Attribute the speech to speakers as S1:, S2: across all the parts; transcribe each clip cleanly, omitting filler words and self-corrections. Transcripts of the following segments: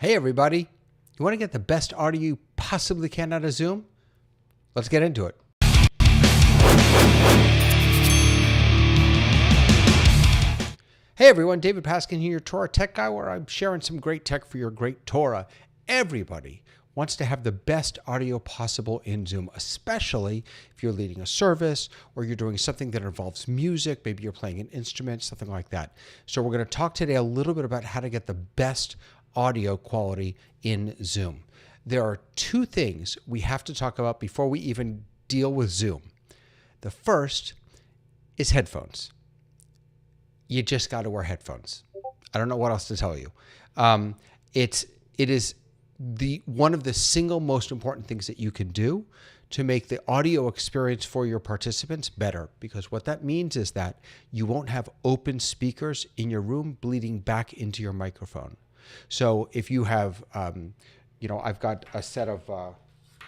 S1: Hey everybody, you want to get the best audio you possibly can out of Zoom? Let's get into it. Hey everyone, David Paskin here, your Torah tech guy, where I'm sharing some great tech for your great Torah. Everybody wants to have the best audio possible in Zoom, especially if you're leading a service or you're doing something that involves music, maybe you're playing an instrument, something like that. So we're going to talk today a little bit about how to get the best audio quality in Zoom. There are two things we have to talk about before we even deal with Zoom. The first is headphones. You just got to wear headphones. I don't know what else to tell you. It is one of the single most important things that you can do to make the audio experience for your participants better, because what that means is that you won't have open speakers in your room bleeding back into your microphone. So if you have, I've got a set of, what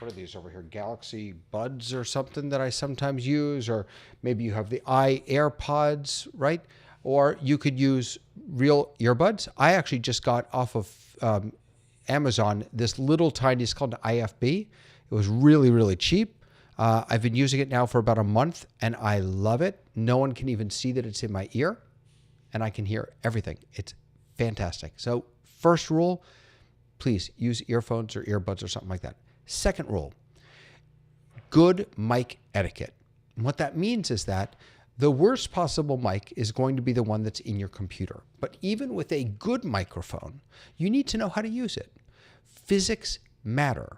S1: are these over here? Galaxy Buds or something that I sometimes use, or maybe you have the AirPods, right? Or you could use real earbuds. I actually just got off of Amazon this little tiny, it's called an IFB. It was really, really cheap. I've been using it now for about a month and I love it. No one can even see that it's in my ear and I can hear everything. It's fantastic. So first rule, please use earphones or earbuds or something like that. Second rule, good mic etiquette. And what that means is that the worst possible mic is going to be the one that's in your computer. But even with a good microphone, you need to know how to use it. Physics matter.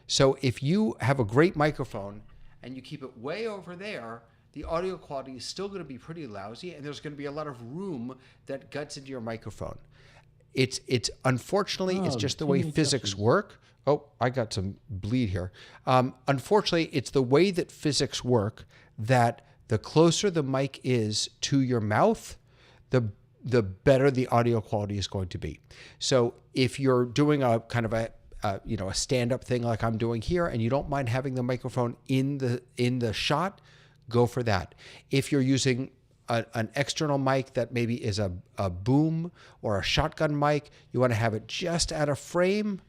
S1: So if you have a great microphone and you keep it way over there, the audio quality is still going to be pretty lousy and there's going to be a lot of room that guts into your microphone. It's unfortunately, it's just the way physics work. Oh, I got some bleed here. Unfortunately, it's the way that physics work that the closer the mic is to your mouth, the better the audio quality is going to be. So if you're doing a kind of a stand-up thing like I'm doing here, and you don't mind having the microphone in the shot, go for that. If you're using an external mic that maybe is a boom or a shotgun mic, you want to have it just at a frame,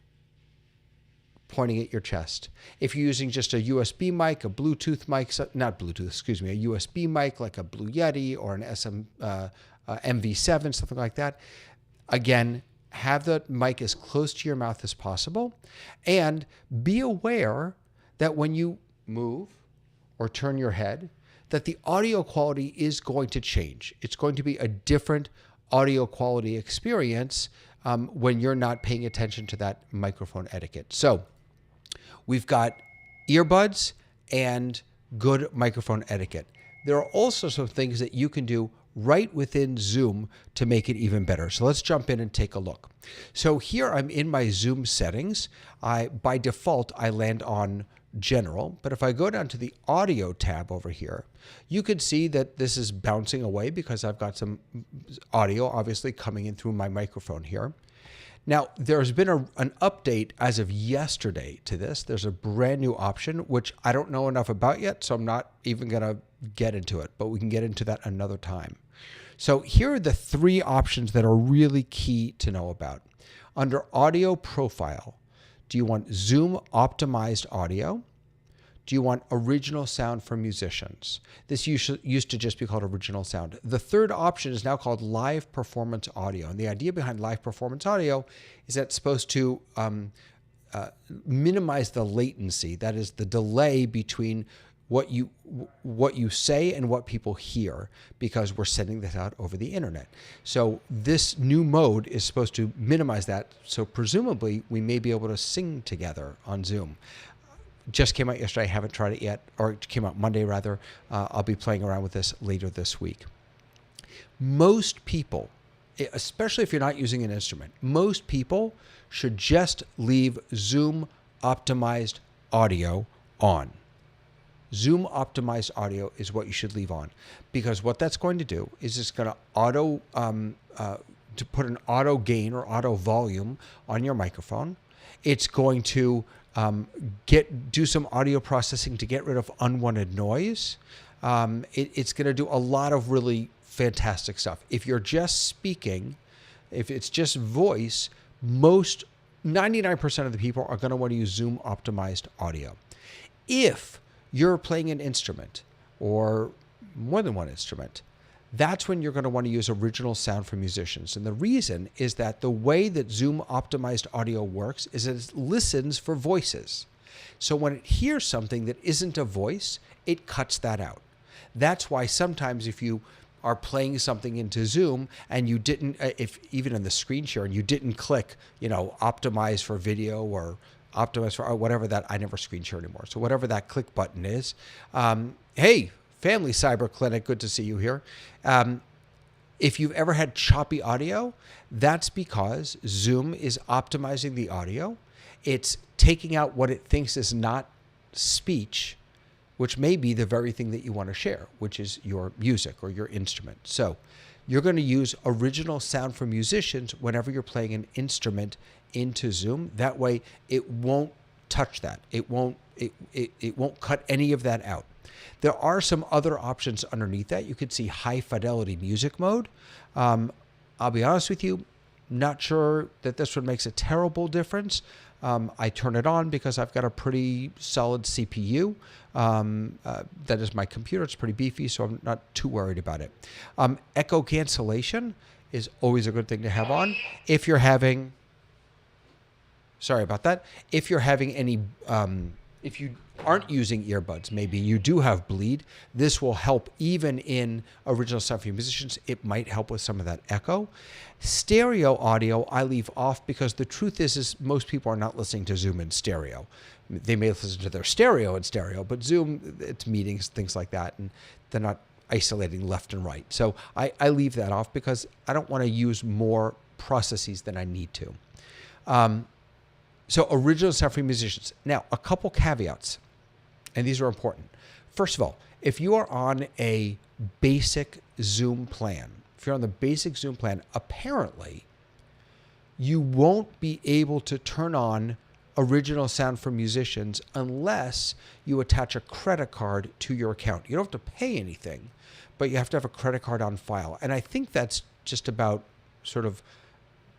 S1: pointing at your chest. If you're using just a USB mic, a Bluetooth mic, not Bluetooth, excuse me, a USB mic like a Blue Yeti or an MV7, something like that, again, have the mic as close to your mouth as possible, and be aware that when you move or turn your head, that the audio quality is going to change. It's going to be a different audio quality experience when you're not paying attention to that microphone etiquette. So we've got earbuds and good microphone etiquette. There are also some things that you can do right within Zoom to make it even better. So let's jump in and take a look. So here I'm in my Zoom settings. By default, I land on General, but if I go down to the Audio tab over here, you could see that this is bouncing away because I've got some audio obviously coming in through my microphone here. Now, there's been an update as of yesterday to this. There's a brand new option, which I don't know enough about yet, so I'm not even going to get into it, but we can get into that another time. So here are the three options that are really key to know about. Under Audio Profile, do you want Zoom optimized audio? Do you want original sound for musicians? This used to just be called original sound. The third option is now called live performance audio. And the idea behind live performance audio is that it's supposed to minimize the latency. That is the delay between what you say and what people hear, because we're sending this out over the internet. So this new mode is supposed to minimize that. So presumably we may be able to sing together on Zoom. Just came out yesterday. I haven't tried it yet, or it came out Monday rather. I'll be playing around with this later this week. Most people, especially if you're not using an instrument, most people should just leave Zoom optimized audio on. Zoom optimized audio is what you should leave on, because what that's going to do is it's going to put an auto gain or auto volume on your microphone. It's going to do some audio processing to get rid of unwanted noise. It's going to do a lot of really fantastic stuff. If you're just speaking, if it's just voice, most 99% of the people are going to want to use Zoom optimized audio. If you're playing an instrument or more than one instrument, that's when you're going to want to use original sound for musicians. And the reason is that the way that Zoom optimized audio works is it listens for voices. So when it hears something that isn't a voice, it cuts that out. That's why sometimes if you are playing something into Zoom and you didn't, if even in the screen share, and you didn't click, optimize for video or optimize for whatever that, I never screen share anymore. So whatever that click button is, hey, Family Cyber Clinic, good to see you here. If you've ever had choppy audio, that's because Zoom is optimizing the audio. It's taking out what it thinks is not speech, which may be the very thing that you want to share, which is your music or your instrument. So you're going to use original sound for musicians whenever you're playing an instrument into Zoom. That way it won't touch that. It won't cut any of that out. There are some other options underneath that. You could see high fidelity music mode. I'll be honest with you, not sure that this one makes a terrible difference. I turn it on because I've got a pretty solid CPU. That is my computer. It's pretty beefy, so I'm not too worried about it. Echo cancellation is always a good thing to have on. If you're having, sorry about that. If you're having any, if you aren't using earbuds, maybe you do have bleed, this will help even in original sound for musicians. It might help with some of that echo. Stereo audio I leave off because the truth is most people are not listening to Zoom in stereo. They may listen to their stereo in stereo, but Zoom, it's meetings, things like that, and they're not isolating left and right. So I leave that off because I don't want to use more processes than I need to. So original sound for musicians. Now, a couple caveats, and these are important. First of all, if you are on a basic Zoom plan, if you're on the basic Zoom plan, apparently you won't be able to turn on original sound for musicians unless you attach a credit card to your account. You don't have to pay anything, but you have to have a credit card on file. And I think that's just about sort of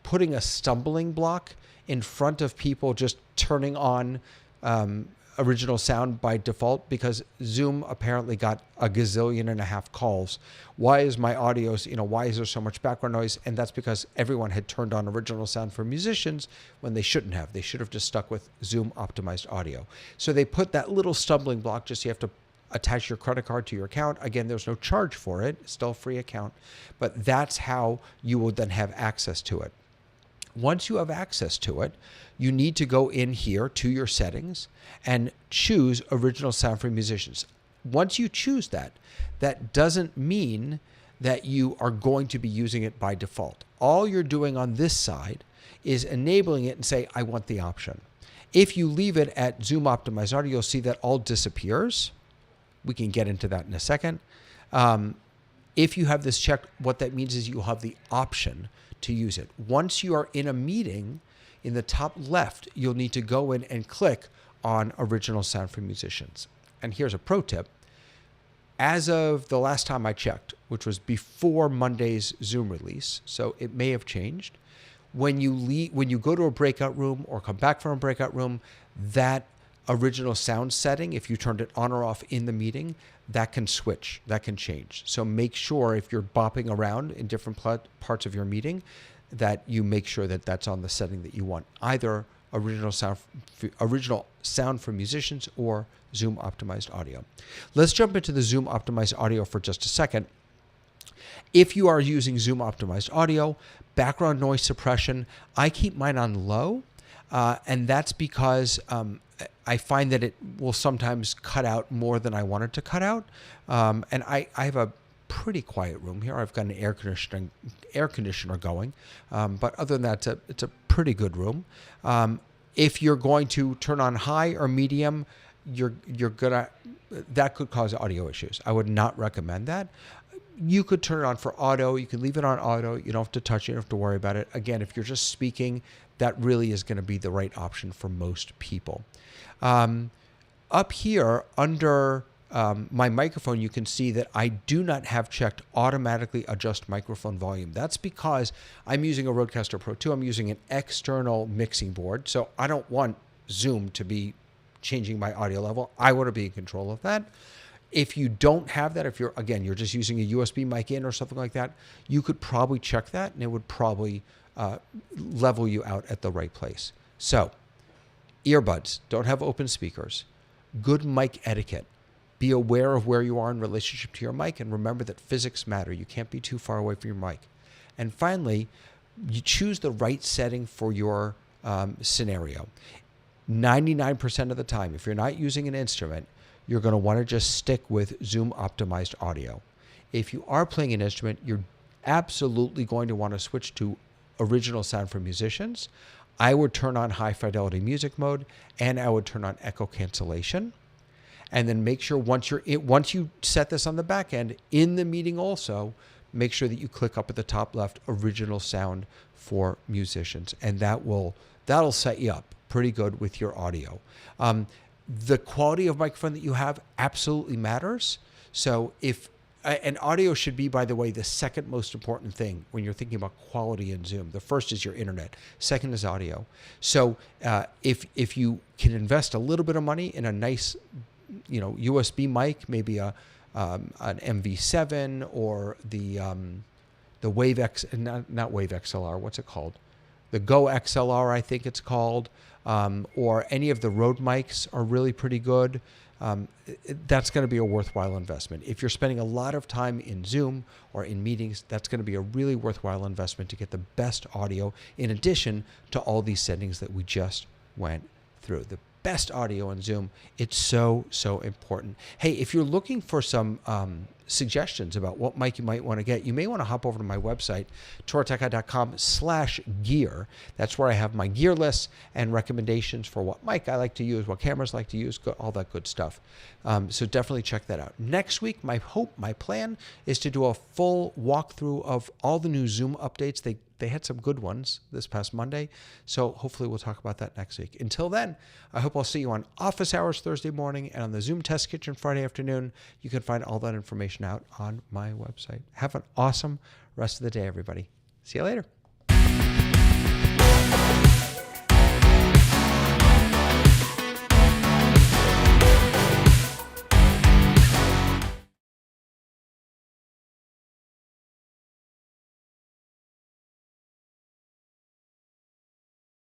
S1: putting a stumbling block in front of people just turning on original sound by default, because Zoom apparently got 1.5 gazillion calls. Why is my audio, why is there so much background noise? And that's because everyone had turned on original sound for musicians when they shouldn't have. They should have just stuck with Zoom optimized audio. So they put that little stumbling block, just you have to attach your credit card to your account. Again, there's no charge for it, it's still a free account, but that's how you will then have access to it. Once you have access to it, you need to go in here to your settings and choose original sound for musicians. Once you choose that, that doesn't mean that you are going to be using it by default. All you're doing on this side is enabling it and say, I want the option. If you leave it at Zoom optimized audio, you'll see that all disappears. We can get into that in a second. If you have this checked, what that means is you'll have the option to use it. Once you are in a meeting, in the top left, you'll need to go in and click on original sound for musicians. And here's a pro tip. As of the last time I checked, which was before Monday's Zoom release, so it may have changed, when you go to a breakout room or come back from a breakout room, that original sound setting, if you turned it on or off in the meeting, that can switch, that can change. So make sure if you're bopping around in different parts of your meeting, that you make sure that that's on the setting that you want, either original sound for musicians or Zoom optimized audio. Let's jump into the Zoom optimized audio for just a second. If you are using Zoom optimized audio, background noise suppression, I keep mine on low, and that's because I find that it will sometimes cut out more than I want it to cut out. And I have a pretty quiet room here. I've got an air conditioner going, but other than that, it's a pretty good room. If you're going to turn on high or medium, that could cause audio issues. I would not recommend that. You could turn it on for auto. You can leave it on auto. You don't have to touch it. You don't have to worry about it. Again, if you're just speaking, that really is going to be the right option for most people. Up here under my microphone, you can see that I do not have checked automatically adjust microphone volume. That's because I'm using a Rodecaster Pro 2. I'm using an external mixing board. So I don't want Zoom to be changing my audio level. I want to be in control of that. If you don't have that, if you're just using a USB mic in or something like that, you could probably check that and it would probably level you out at the right place. So earbuds, don't have open speakers, good mic etiquette. Be aware of where you are in relationship to your mic and remember that physics matter. You can't be too far away from your mic. And finally, you choose the right setting for your scenario. 99% of the time, if you're not using an instrument, you're going to want to just stick with Zoom optimized audio. If you are playing an instrument, you're absolutely going to want to switch to original sound for musicians. I would turn on high fidelity music mode and I would turn on echo cancellation. And then make sure once you set this on the back end, in the meeting also, make sure that you click up at the top left, original sound for musicians. And that'll set you up pretty good with your audio. The quality of microphone that you have absolutely matters. So and audio should be, by the way, the second most important thing when you're thinking about quality in Zoom. The first is your internet. Second is audio. So if you can invest a little bit of money in a nice USB mic, maybe an MV7 or the Wave X, not Wave XLR, what's it called? The Go XLR, I think it's called, or any of the Rode mics are really pretty good. That's going to be a worthwhile investment. If you're spending a lot of time in Zoom or in meetings, that's going to be a really worthwhile investment to get the best audio in addition to all these settings that we just went through. The best audio in Zoom. It's so, so important. Hey, if you're looking for some suggestions about what mic you might want to get, you may want to hop over to my website, TorahTechGuy.com/gear. That's where I have my gear lists and recommendations for what mic I like to use, what cameras I like to use, all that good stuff. So definitely check that out. Next week, my plan is to do a full walkthrough of all the new Zoom updates. They had some good ones this past Monday, so hopefully we'll talk about that next week. Until then, I hope I'll see you on office hours Thursday morning and on the Zoom Test Kitchen Friday afternoon. You can find all that information out on my website. Have an awesome rest of the day, everybody. See you later.